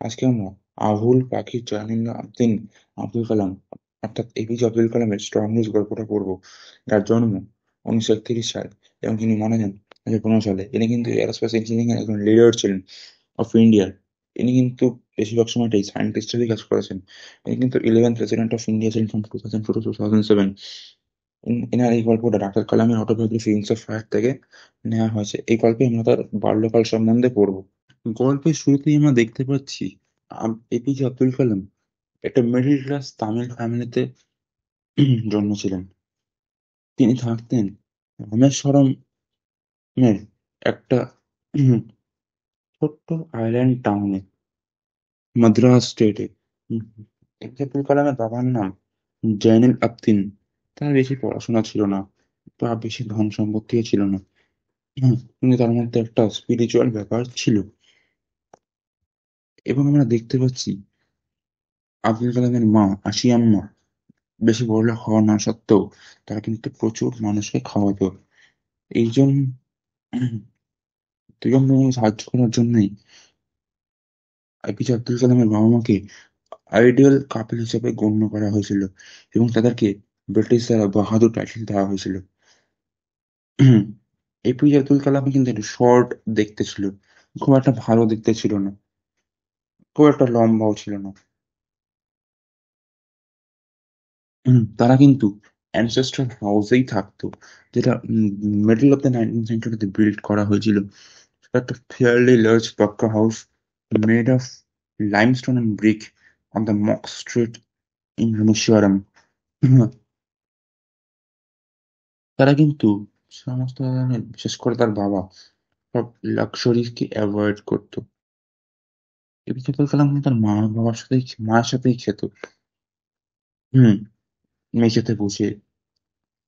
আজকে আমরা আভুল পাখির জয়নুল্লাহ আবদিন আব্দুল কালাম অর্থাৎ এপিজে আব্দুল কালামের স্ট্রংগেস্ট গল্পটা পড়বো। যার জন্ম 1931 সাল এবং তিনি মারা যান 2015 সালে। ইনি কিন্তু এরোস্পেস ইঞ্জিনিয়ারিং এর একজন লিডার ছিলেন অফ ইন্ডিয়ার। ইনি কিন্তু বেশিরভাগ সময়টাই সায়েন্টিস্টেরই কাজ করেছেন। ইনি কিন্তু 11th প্রেসিডেন্ট অফ ইন্ডিয়া ছিলেন ফ্রম 2004 টু 2007। এনার এই গল্পটা ডাক্তার কালামের অটোবায়োগ্রাফি উইংস অফ ফায়ার থেকে নেওয়া হয়েছে। এই গল্পে আমরা তার বাল্যকাল সম্বন্ধে পড়বো। গল্পের শুরুতেই আমরা দেখতে পাচ্ছি এপিজে আব্দুল কালাম একটা মিডল ক্লাস তামিল ফ্যামিলিতে জন্মেছিলেন। তিনি থাকতেন রামেশ্বরমের একটা উম, ছোট্ট আইল্যান্ড টাউনে, মাদ্রাস স্টেটে। এপিজে আব্দুল কালামের বাবার নাম জয়নুল আবদিন। তার বেশি পড়াশোনা ছিল না বা বেশি ধন সম্পত্তিও ছিল না, কিন্তু তার মধ্যে একটা স্পিরিচুয়াল ব্যাপার ছিল। এবং আমরা দেখতে পাচ্ছি আব্দুল কালামের মা আশিয়াম্মা বেশি বড়লোক হওয়া না সত্ত্বেও তারা কিন্তু প্রচুর মানুষকে খাওয়াতো। এইজন দুজন মেয়ে সাহায্য করার জন্যই এপিজে আব্দুল কালামের বাবা মাকে আইডিয়াল কাপল হিসেবে গণ্য করা হয়েছিল এবং তাদেরকে ব্রিটিশ দ্বারা বাহাদুর টাইটেল দেওয়া হয়েছিল। এপিজে আব্দুল কালাম কিন্তু একটু শর্ট দেখতে ছিল, খুব একটা ভালো দেখতে ছিল না, খুব একটা লম্বাও ছিল না। তারা কিন্তু অ্যানসেস্ট্রাল হাউসেই থাকতো, যেটা মিডল অফ দ্য 19th সেঞ্চুরিতে বিল্ড করা হয়েছিল। সেটা একটা fairly large pucca house made of limestone and brick on the mosque street in Rameswaram. তারা কিন্তু সমস্ত ধরনের, বিশেষ করে তার বাবা, সব লাক্সারিকে অ্যাভয়েড করতো। এপিজে আব্দুল কালাম কিন্তু তার মা বাবার সাথেই মায়ের সাথেই খেত। হুম মেঝেতে বসে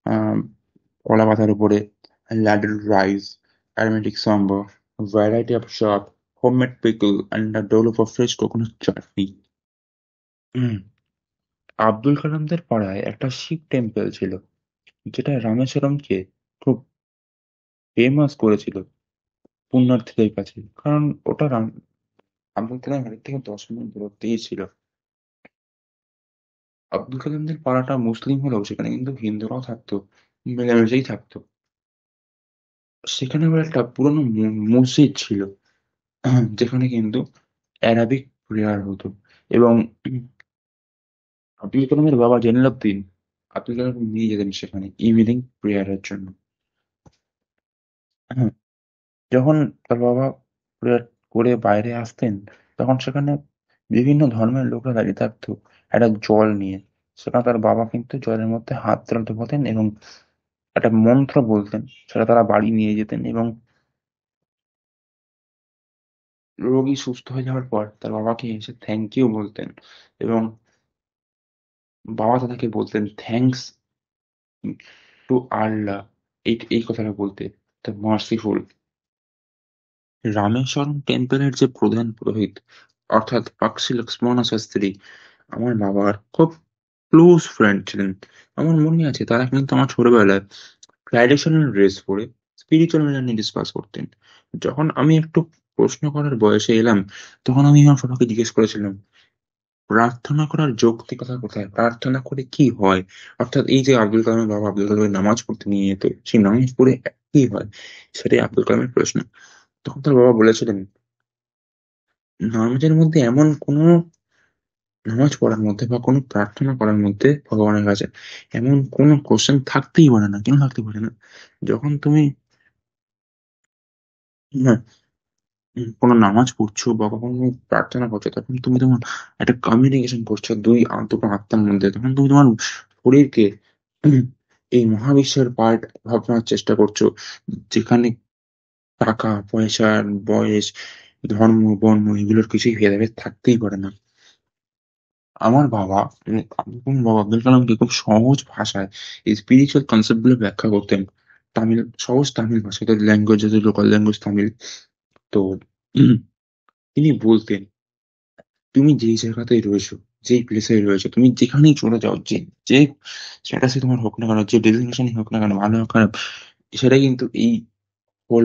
আহ কলা পাতার উপরে laddered rice, aromatic sambar, a variety of sharp, homemade pickle, and a dollop of fresh coconut chutney. হুম, আব্দুল কালামদের পাড়ায় একটা শিব টেম্পল ছিল, যেটা রামেশ্বরমকে খুব ফেমাস করেছিল পুণ্যার্থীদের কাছে। কারণ ওটা আব্দুল কালাম বাড়ির থেকে 10 মিনিট দূরত্বেই ছিল। আব্দুল কালামদের পাড়াটা মুসলিম হলেও সেখানে কিন্তু হিন্দুরাও থাকতো, মিলেমিশেই থাকতো। সেখানে আবার একটা পুরোনো মসজিদ ছিল, যেখানে কিন্তু অ্যারাবিক প্রেয়ার হতো। এবং আব্দুল কালামের বাবা জেনারেল আব্দুল কালাম নিয়ে যেতেন সেখানে ইভিনিং প্রেয়ারের জন্য। হ্যাঁ, যখন তার বাবা প্রেয়ার করে বাইরে আসতেন, তখন সেখানে বিভিন্ন ধর্মের লোকরা দাঁড়িয়ে থাকতো একটা জল নিয়ে। সেখানে তার বাবা কিন্তু জলের মধ্যে হাত তোলাতে বলতেন এবং একটা মন্ত্র বলতেন, সেটা তারা বাড়ি নিয়ে যেতেন এবং রোগী সুস্থ হয়ে যাওয়ার পর তার বাবাকে এসে থ্যাংক ইউ বলতেন। এবং বাবা তাদেরকে বলতেন থ্যাঙ্কস টু আল্লাহ, এই কথাটা বলতে, দ্য মার্সিফুল। রামেশ্বরম টেম্পলের যে প্রধান পুরোহিত অর্থাৎ পাকসি লক্ষ্মণ শাস্ত্রী আমার বাবার খুব ক্লোজ ফ্রেন্ড ছিলেন। আমার মনে আছে তারা কিন্তু আমার ছোটবেলায় ট্র্যাডিশনাল ড্রেস পরে স্পিরিচুয়াল ম্যাটার নিয়ে ডিসকাস করতেন। যখন আমি একটু প্রশ্ন করার বয়সে এলাম, তখন আমি আমার বাবাকে জিজ্ঞেস করেছিলাম প্রার্থনা করার যৌক্তিকতা কোথায়, প্রার্থনা করে কি হয়। অর্থাৎ এই যে আব্দুল কালামের বাবা আব্দুল কালামের নামাজ পড়তে নিয়ে যেত, সেই নামাজ পড়ে কি হয়, সেটাই আব্দুল কালামের প্রশ্ন। তখন তার বাবা বলেছিলেন নামাজের মধ্যে এমন কোনো, নামাজ পড়ার মধ্যে বা কোনো প্রার্থনা করার মধ্যে ভগবানের কাছে এমন কোনো কোশ্চেন থাকতেই পারে না। কেন থাকতে পারে না? যখন তুমি হ্যাঁ, কোনো নামাজ পড়ছো বা কখনো তুমি প্রার্থনা করছো, তখন তুমি তোমার একটা কমিউনিকেশন করছো দুটো আত্মার মধ্যে। তখন তুমি তোমার শরীরকে উম, এই মহাবিশ্বের পার্ট ভাবনার চেষ্টা করছো, যেখানে টাকা পয়সা, বয়স, ধর্ম, বর্ণ এগুলোর কিছুই ভেদাভেদ থাকতেই পারে না। আমার বাবা বাবা আব্দুল কালামকে খুব সহজ ভাষায় এই স্পিরিচুয়াল কনসেপ্ট গুলো ব্যাখ্যা করতেন। তামিল, সহজ তামিল ভাষায়, তাদের ল্যাঙ্গুয়েজ যেহেতু লোকাল ল্যাঙ্গুয়েজ তামিল। তো উম, তিনি বলতেন তুমি যেই জায়গাতেই রয়েছো, যেই প্লেসে রয়েছো, তুমি যেখানেই চলে যাও, যে যে স্ট্যাটাসে তোমার হোক না কেন, যে ডেজিগনেশনই হোক না কেন, ভালো হোক খারাপ, সেটা কিন্তু এই হোল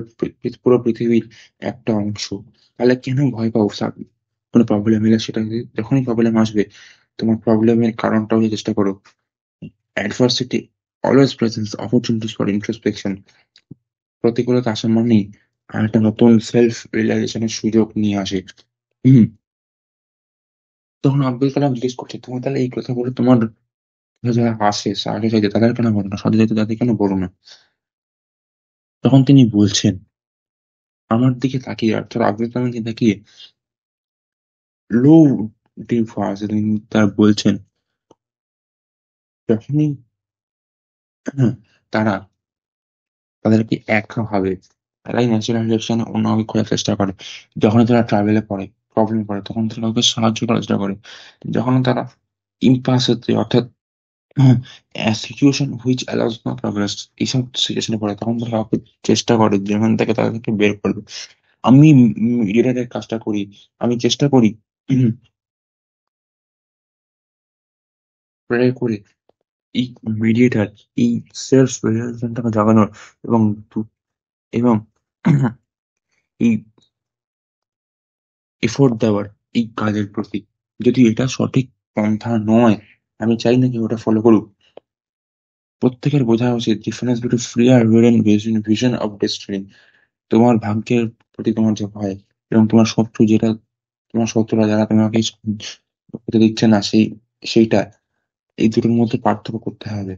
পুরো পৃথিবীর একটা অংশ। তাহলে কেন ভয় পাও? কোনো প্রবলেম এলে সেটাকে যখনই প্রবলেম আসবে, তোমার প্রবলেমের কারণটা বোঝার চেষ্টা করো। Adversity always presents opportunities for introspection. প্রতিকূলতা আসা মানেই একটা নতুন সেলফ রিয়েলাইজেশনের সুযোগ নিয়ে আসে। হুম। তখন আব্দুল কালাম জিজ্ঞেস করছে, তুমি তাহলে এই কথাগুলো তোমার যারা আসে সাহায্য চাইতে তাদের কেন বলো না, সাহায্য চাইতে তাদের কেন বলো না? তখন তিনি বলছেন, আমার দিকে তাকিয়ে অর্থাৎ আব্দুল কালামের দিকে তাকিয়ে লো ডিপ ভয়েসে তিনি তার বলছেন, যখনই তারা তাদেরকে একা ভাবে, তারাই ন্যাচারাল রিলেশনে অন্যভাবে খোঁজার চেষ্টা করে। যখন তারা ট্রাভেলে পড়ে, প্রবলেম পড়ে, তখন তারা কাউকে সাহায্য করার চেষ্টা করে। যখন তারা ইম্পাস হতে অর্থাৎ situation which allows no progress, এইসব সিচুয়েশনে পড়ে, তখন তারা কাউকে চেষ্টা করে যেখান থেকে তাদেরকে বের করবে। আমি মিডিয়েটারের কাজটা করি, আমি চেষ্টা করি প্রে করে এই মিডিয়েটার, এই সেলফ রিয়েলাইজেশনটাকে জাগানোর এবং এবং এই এফোর্ট দেওয়ার এই কাজের প্রতি। যদি এটা সঠিক পন্থা নয়, আমি চাই না কেউ ওটা ফলো করুক। প্রত্যেকের বোঝা উচিত ডিফারেন্স বিটুইন ফ্রি আর ভিশন, ভিশন অফ ডেস্টিনি। তোমার ভাগ্যের প্রতি তোমার যে ভয় এবং তোমার শত্রু যেটা, তোমার শত্রুরা যারা তোমাকে হতে দিচ্ছে না, সেইটা, এই দুটোর মধ্যে পার্থক্য করতে হবে।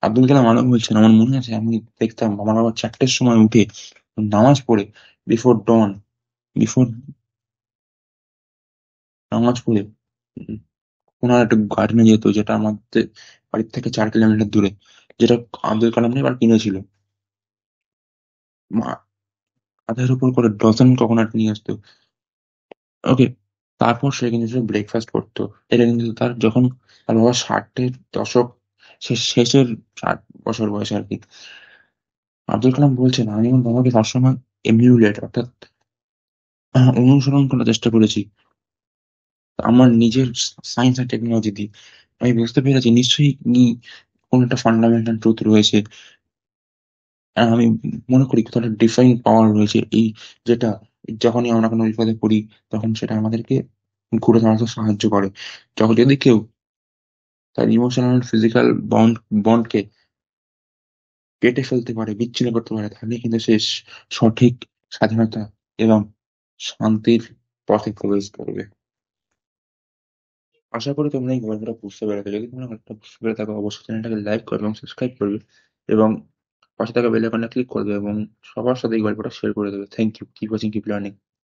আব্দুল কালাম আরো বলছেন, আমার মনে আছে আমি দেখতাম আমার বাবা 4টের সময় উঠে নামাজ পড়ে, বিফোর ডন, বিফোর নামাজ পড়ে ওনার একটা গার্ডেনে যেত, যেটা আমাদের বাড়ির থেকে 4 কিলোমিটার দূরে, যেটা আব্দুল কালাম এবার কিনেছিল। মা আধার উপর করে ডজন কোকোনাট নিয়ে আসতো। ওকে। তারপর সে কিন্তু ব্রেকফাস্ট করতো। এটা কিন্তু তার যখন তার বাবা 60-এর দশক শেষের 60 বছর বয়সে আর কি। আব্দুল কালাম বলছেন, আমি আমার বাবাকে সবসময় এমিউলেট অর্থাৎ অনুসরণ করার চেষ্টা করেছি আমার নিজের সায়েন্স আর টেকনোলজি দিয়ে। আমি বুঝতে পেরেছি নিশ্চয়ই কোন একটা ফান্ডামেন্টাল ট্রুথ রয়েছে। আমি মনে করি কতটা ডিফাইন পাওয়ার রয়েছে এই, যেটা যখনই আমরা কোনো বিপদে পড়ি তখন সেটা আমাদেরকে ঘুরে দাঁড়াতে সাহায্য করে। যখন যদি কেউ তার ইমোশনাল ফিজিক্যাল বন্ডকে কেটে ফেলতে পারে, বিচ্ছিন্ন করতে পারে, তাহলে কিন্তু সে সঠিক স্বাধীনতা এবং শান্তির পথে প্রবেশ করবে। আশা করি তোমরা এই গল্পটা বুঝতে পেরেছো। যদি তোমরা গল্পটা বুঝতে পেরে থাকো, অবশ্যই চ্যানেলটাকে লাইক করবে এবং সাবস্ক্রাইব করবে এবং পাশে থাকা বেল আইকনটা ক্লিক করবে এবং সবার সাথে এই গল্পটা শেয়ার করে দেবে। Thank you, keep watching, keep learning.